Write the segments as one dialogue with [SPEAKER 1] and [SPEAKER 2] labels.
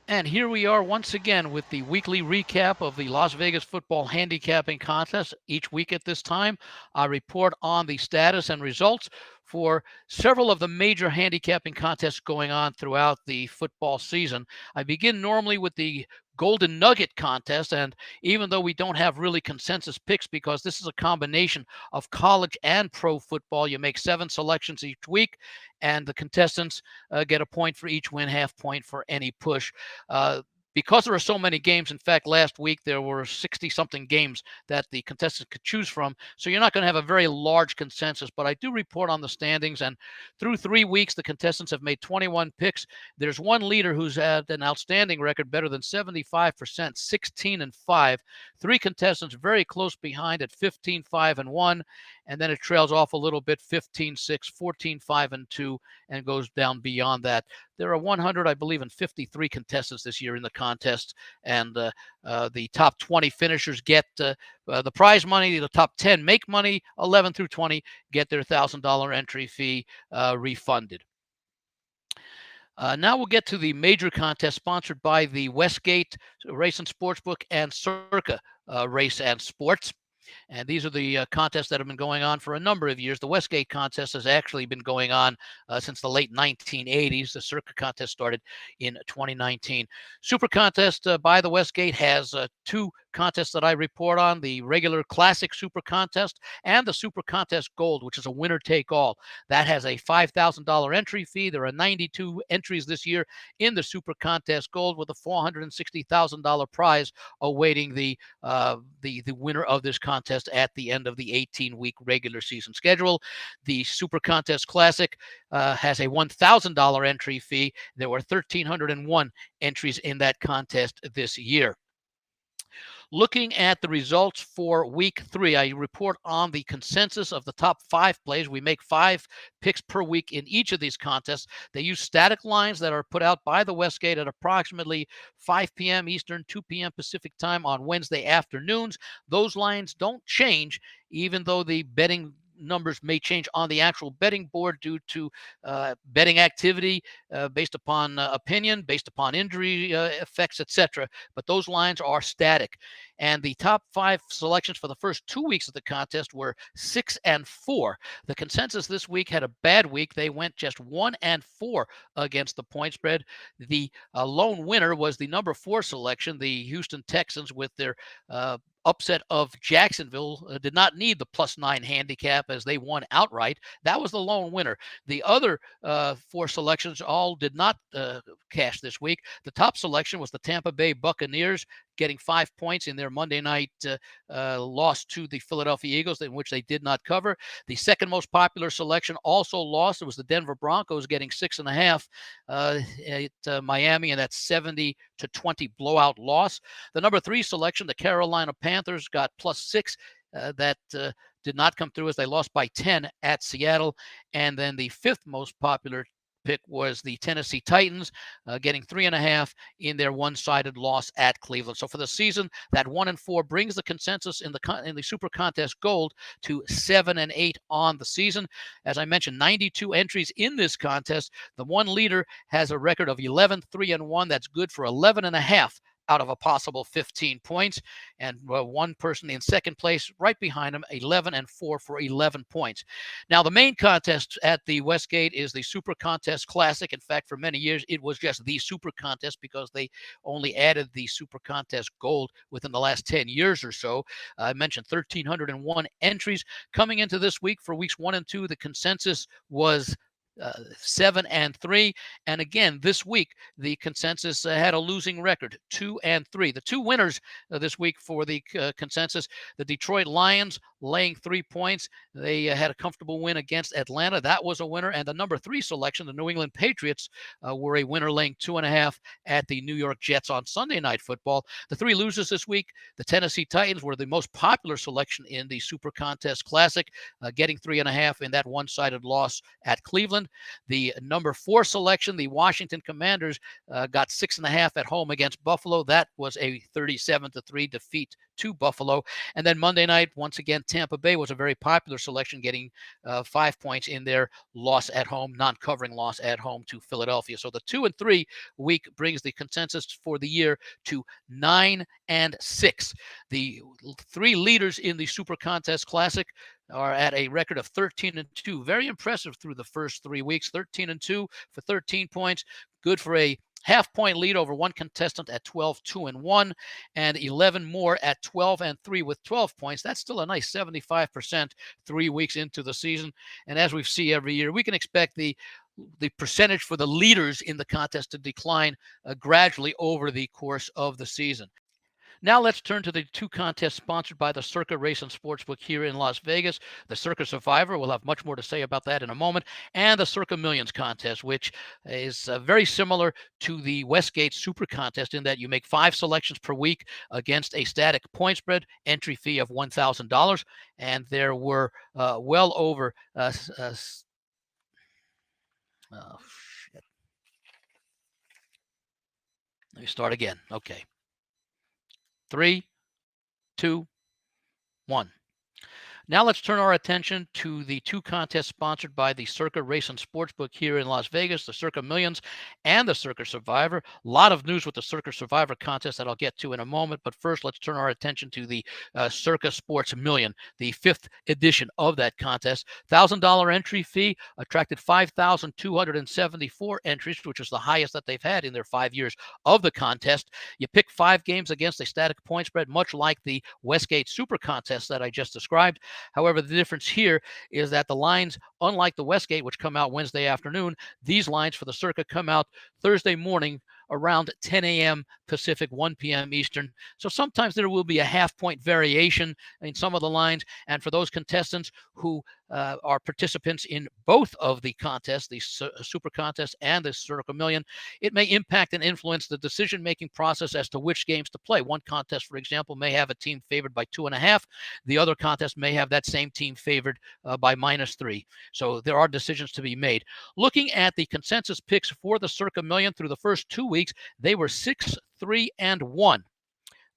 [SPEAKER 1] And here we are once again with the weekly recap of the Las Vegas football handicapping contest. Each week at this time, I report on the status and results for several of the major handicapping contests going on throughout the football season. I begin normally with the Golden Nugget contest, and even though we don't have really consensus picks because this is a combination of college and pro football, you make 7 selections each week, and the contestants get a point for each win, half point for any push. Uh, because there are so many games, in fact, last week there were 60 something games that the contestants could choose from. So you're not going to have a very large consensus, but I do report on the standings. And through 3 weeks, the contestants have made 21 picks. There's one leader who's had an outstanding record, better than 75%, 16-5. 3 contestants very close behind at 15-5-1. And then it trails off a little bit, 15-6, 14-5-2, and goes down beyond that. There are 100, I believe, and 53 contestants this year in the contest, and the top 20 finishers get the prize money. The top 10 make money. 11 through 20 get their $1,000 entry fee refunded. Now we'll get to the major contest sponsored by the Westgate Race and Sportsbook and Circa Race and Sports. And these are the contests that have been going on for a number of years. The Westgate contest has actually been going on since the late 1980s. The Circa contest started in 2019. Super contest by the Westgate has 2 contests that I report on: the regular classic super contest and the super contest gold, which is a winner take all. That has a $5,000 entry fee. There are 92 entries this year in the super contest gold, with a $460,000 prize awaiting the winner of this contest at the end of the 18-week regular season schedule. The Super Contest Classic has a $1,000 entry fee. There were 1,301 entries in that contest this year. Looking at the results for week 3, I report on the consensus of the top 5 plays. We make 5 picks per week in each of these contests. They use static lines that are put out by the Westgate at approximately 5 p.m. Eastern, 2 p.m. Pacific time on Wednesday afternoons. Those lines don't change, even though the betting numbers may change on the actual betting board due to betting activity based upon opinion, based upon injury effects, etc. But those lines are static. And the top 5 selections for the first 2 weeks of the contest were 6 and 4. The consensus this week had a bad week. They went just 1 and 4 against the point spread. The lone winner was the number 4 selection, the Houston Texans, with their upset of Jacksonville. Did not need the +9 handicap as they won outright. That was the lone winner. The other 4 selections all did not cash this week. The top selection was the Tampa Bay Buccaneers, getting 5 points in their Monday night loss to the Philadelphia Eagles, in which they did not cover. The second most popular selection also lost. It was the Denver Broncos, getting 6.5 at Miami, and that's 70-20 blowout loss. The number 3 selection, the Carolina Panthers, got +6. That did not come through as they lost by 10 at Seattle. And then the 5th most popular pick was the Tennessee Titans, getting 3.5 in their one-sided loss at Cleveland. So for the season, that 1 and 4 brings the consensus in the Super Contest Gold to 7 and 8 on the season. As I mentioned, 92 entries in this contest. The one leader has a record of 11-3-1. That's good for 11.5 out of a possible 15 points, and one person in second place right behind him, 11 and 4 for 11 points. Now, the main contest at the Westgate is the Super Contest Classic. In fact, for many years, it was just the Super Contest because they only added the Super Contest Gold within the last 10 years or so. I mentioned 1,301 entries. Coming into this week for weeks 1 and 2, the consensus was 7 and 3. And again, this week, the consensus had a losing record, 2 and 3. The 2 winners this week for the consensus, the Detroit Lions laying 3 points. They had a comfortable win against Atlanta. That was a winner. And the number 3 selection, the New England Patriots, were a winner, laying 2.5 at the New York Jets on Sunday Night Football. The 3 losers this week, the Tennessee Titans, were the most popular selection in the Super Contest Classic, getting 3.5 in that one-sided loss at Cleveland. selection. The number 4 selection, the Washington Commanders, got 6.5 at home against Buffalo. That was a 37-3 defeat to Buffalo. And then Monday night, once again, Tampa Bay was a very popular selection, getting 5 points in their loss at home, non-covering loss at home to Philadelphia. So the 2 and 3 week brings the consensus for the year to 9 and 6. The 3 leaders in the Super Contest Classic are at a record of 13 and 2. Very impressive through the first 3 weeks. 13 and 2 for 13 points. Good for a half-point lead over one contestant at 12-2-1, and 11 more at 12-3 with 12 points. That's still a nice 75% 3 weeks into the season. And as we see every year, we can expect the percentage for the leaders in the contest to decline gradually over the course of the season. Now let's turn to the 2 contests sponsored by the Circa Race and Sportsbook here in Las Vegas. The Circa Survivor, we'll have much more to say about that in a moment, and the Circa Millions contest, which is very similar to the Westgate Super Contest in that you make 5 selections per week against a static point spread, entry fee of $1,000, and there were well over oh, shit. Let me start again. Okay. 3, 2, 1. Now let's turn our attention to the 2 contests sponsored by the Circa Race and Sportsbook here in Las Vegas, the Circa Millions and the Circa Survivor. A lot of news with the Circa Survivor contest that I'll get to in a moment, but first let's turn our attention to the Circa Sports Million, the 5th edition of that contest. $1,000 entry fee attracted 5,274 entries, which is the highest that they've had in their 5 years of the contest. You pick 5 games against a static point spread, much like the Westgate Super Contest that I just described. However, the difference here is that the lines, unlike the Westgate, which come out Wednesday afternoon, these lines for the Circa come out Thursday morning around 10 a.m. Pacific, 1 p.m. Eastern. So sometimes there will be a half-point variation in some of the lines. And for those contestants who are participants in both of the contests, the Super Contest and the Circa Million, it may impact and influence the decision-making process as to which games to play. One contest, for example, may have a team favored by 2.5. The other contest may have that same team favored by -3. So there are decisions to be made. Looking at the consensus picks for the Circa Million through the first 2 weeks, they were 6-3-1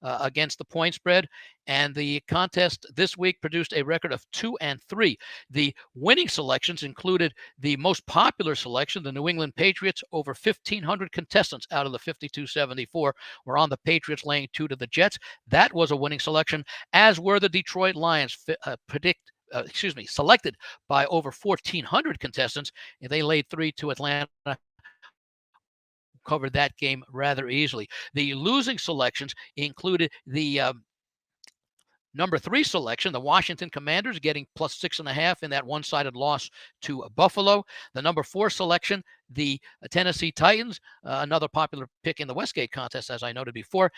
[SPEAKER 1] against the point spread, and the contest this week produced a record of 2-3. The winning selections included the most popular selection, the New England Patriots. Over 1,500 contestants out of the 5,274 were on the Patriots, laying 2 to the Jets. That was a winning selection, as were the Detroit Lions, selected by over 1,400 contestants, and they laid 3 to Atlanta. Covered that game rather easily. The losing selections included the number 3 selection, the Washington Commanders, getting +6.5 in that one-sided loss to Buffalo. The number 4 selection, the Tennessee Titans, another popular pick in the Westgate contest, as I noted before.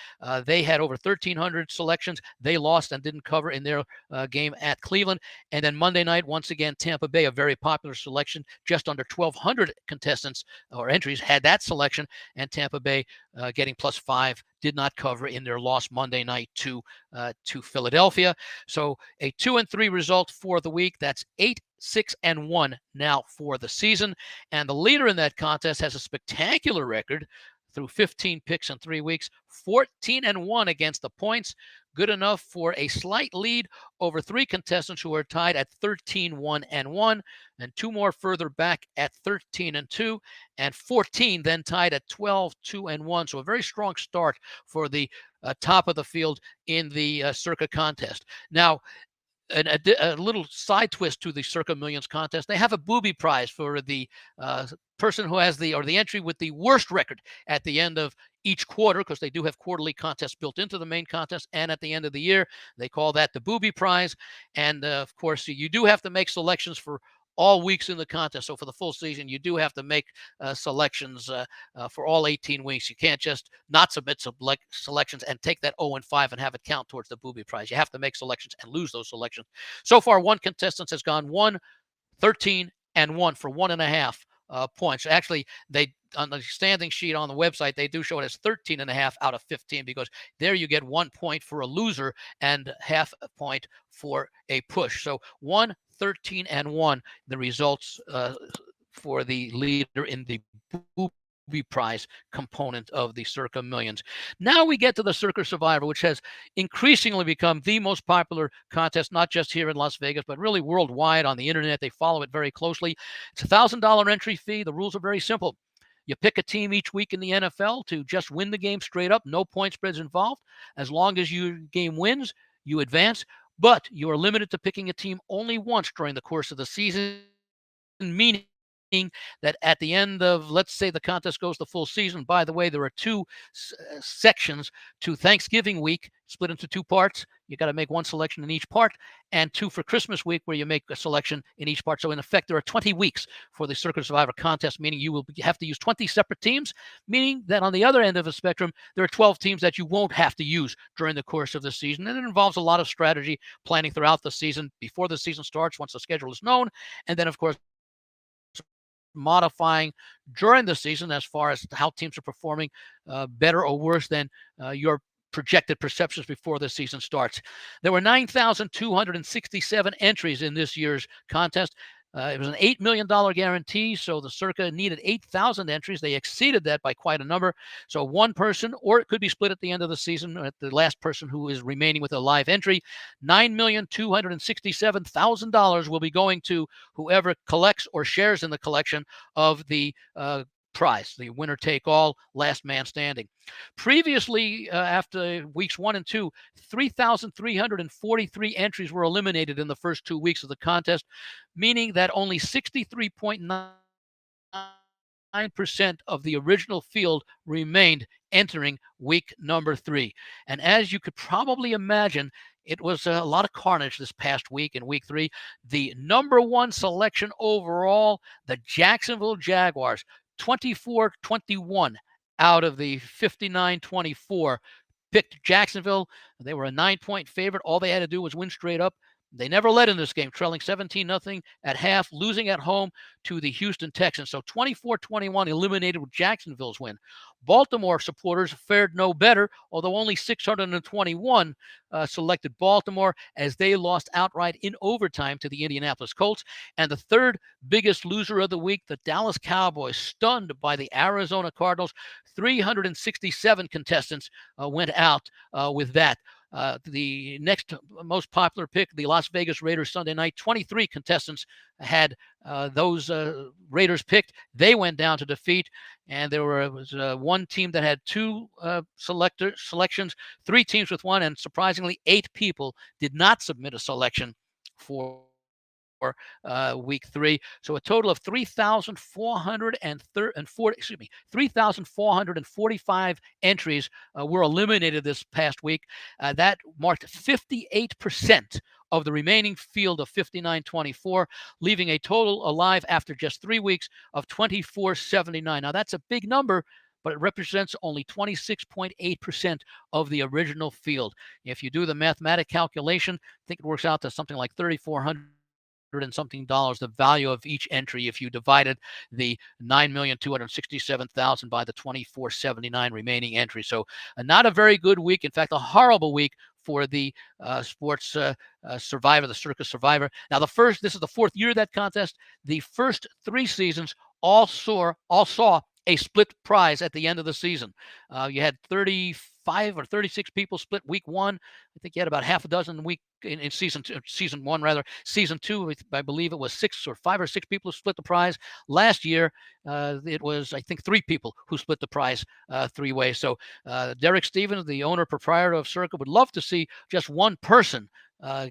[SPEAKER 1] They had over 1,300 selections. They lost and didn't cover in their game at Cleveland. And then Monday night, once again, Tampa Bay, a very popular selection, just under 1,200 contestants or entries had that selection, and Tampa Bay getting +5, did not cover in their loss Monday night to Philadelphia. So a 2-3 result for the week. That's 8-6-1 now for the season. And the leader in that contest has a spectacular record through 15 picks in 3 weeks, 14-1 against the points. Good enough for a slight lead over 3 contestants who are tied at 13-1-1, and 2 more further back at 13-2, and 14 then tied at 12-2-1. So a very strong start for the top of the field in the Circa contest. Now, a little side twist to the Circa Millions contest. They have a booby prize for the person who has the entry with the worst record at the end of each quarter, because they do have quarterly contests built into the main contest, and at the end of the year, they call that the booby prize. And of course, you do have to make selections for all weeks in the contest. So for the full season, you do have to make selections for all 18 weeks. You can't just not submit selections and take that 0-5 and have it count towards the booby prize. You have to make selections and lose those selections. So far, one contestant has gone 1-13-1 for 1.5 points. Actually, they on the standing sheet on the website, they do show it as 13.5 out of 15, because there you get 1 point for a loser and half a point for a push. So 1-13-1, the results for the leader in the booby prize component of the Circa Millions. Now we get to the Circa Survivor, which has increasingly become the most popular contest, not just here in Las Vegas, but really worldwide on the internet. They follow it very closely. It's a $1,000 entry fee. The rules are very simple. You pick a team each week in the NFL to just win the game straight up. No point spreads involved. As long as your game wins, you advance. But you are limited to picking a team only once during the course of the season, meaning that at the end of, let's say the contest goes the full season. By the way, there are two sections to Thanksgiving week, split into two parts. You got to make one selection in each part, and two for Christmas week, where you make a selection in each part. So in effect, there are 20 weeks for the Circa Survivor contest, meaning you will have to use 20 separate teams, meaning that on the other end of the spectrum, there are 12 teams that you won't have to use during the course of the season. And it involves a lot of strategy planning throughout the season, before the season starts, once the schedule is known, and then, of course, modifying during the season as far as how teams are performing better or worse than your projected perceptions before the season starts. There were 9,267 entries in this year's contest. It was an $8 million guarantee, so the Circa needed 8,000 entries. They exceeded that by quite a number. So one person, or it could be split at the end of the season, at the last person who is remaining with a live entry. $9,267,000 will be going to whoever collects or shares in the collection of the prize, the winner take all, last man standing. Previously, after weeks 1 and 2, 3,343 entries were eliminated in the first 2 weeks of the contest, meaning that only 63.9% of the original field remained entering week number 3. And as you could probably imagine, it was a lot of carnage this past week in week 3. The number 1 selection overall, the Jacksonville Jaguars, 24-21 out of the 59-24 picked Jacksonville. They were a 9-point favorite. All they had to do was win straight up. They never led in this game, trailing 17-0 at half, losing at home to the Houston Texans. So 24-21 eliminated with Jacksonville's win. Baltimore supporters fared no better, although only 621 selected Baltimore, as they lost outright in overtime to the Indianapolis Colts. And the third biggest loser of the week, the Dallas Cowboys, stunned by the Arizona Cardinals. 367 contestants went out with that. The next most popular pick, the Las Vegas Raiders Sunday night, 23 contestants had those Raiders picked. They went down to defeat, and there was one team that had 2 selections, 3 teams with 1, and surprisingly, 8 people did not submit a selection for week 3. So a total of 3,445 entries were eliminated this past week. That marked 58% of the remaining field of 59-24, leaving a total alive after just 3 weeks of 2479. Now that's a big number, but it represents only 26.8% of the original field. If you do the mathematic calculation, I think it works out to something like $3,400 and something dollars, the value of each entry, if you divided the 9,267,000 by the 2479 remaining entries. So not a very good week. In fact, a horrible week for the sports survivor, the Circa Survivor. Now, this is the 4th year of that contest. The first 3 seasons all saw a split prize at the end of the season. You had 35 or 36 people split week 1. I think you had about half a dozen in season 1 rather. Season 2, I believe it was 5 or 6 people who split the prize. Last year, it was, I think, 3 people who split the prize 3 ways. So Derek Stevens, the owner proprietor of Circa, would love to see just one person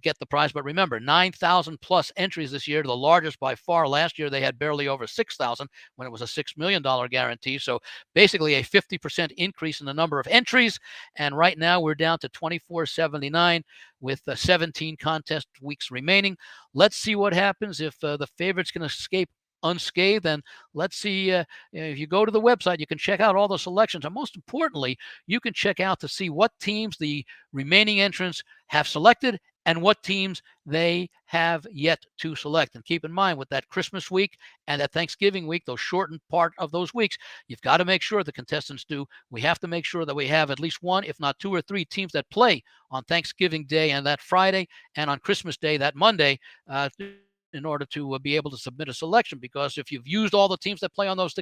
[SPEAKER 1] get the prize. But remember, 9,000 plus entries this year, the largest by far. Last year, they had barely over 6,000 when it was a $6 million guarantee. So basically a 50% increase in the number of entries. And right now we're down to 2479 with 17 contest weeks remaining. Let's see what happens if the favorites can escape unscathed. And let's see, if you go to the website, you can check out all the selections. And most importantly, you can check out to see what teams the remaining entrants have selected and what teams they have yet to select. And keep in mind, with that Christmas week and that Thanksgiving week, those shortened part of those weeks, you've got to make sure the contestants do. We have to make sure that we have at least 1, if not 2 or 3 teams that play on Thanksgiving Day and that Friday, and on Christmas Day, that Monday, in order to be able to submit a selection, because if you've used all the teams that play on those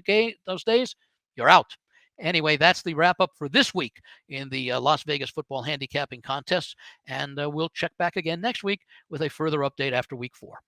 [SPEAKER 1] days, you're out. Anyway, that's the wrap up for this week in the Las Vegas football handicapping contest. And we'll check back again next week with a further update after week 4.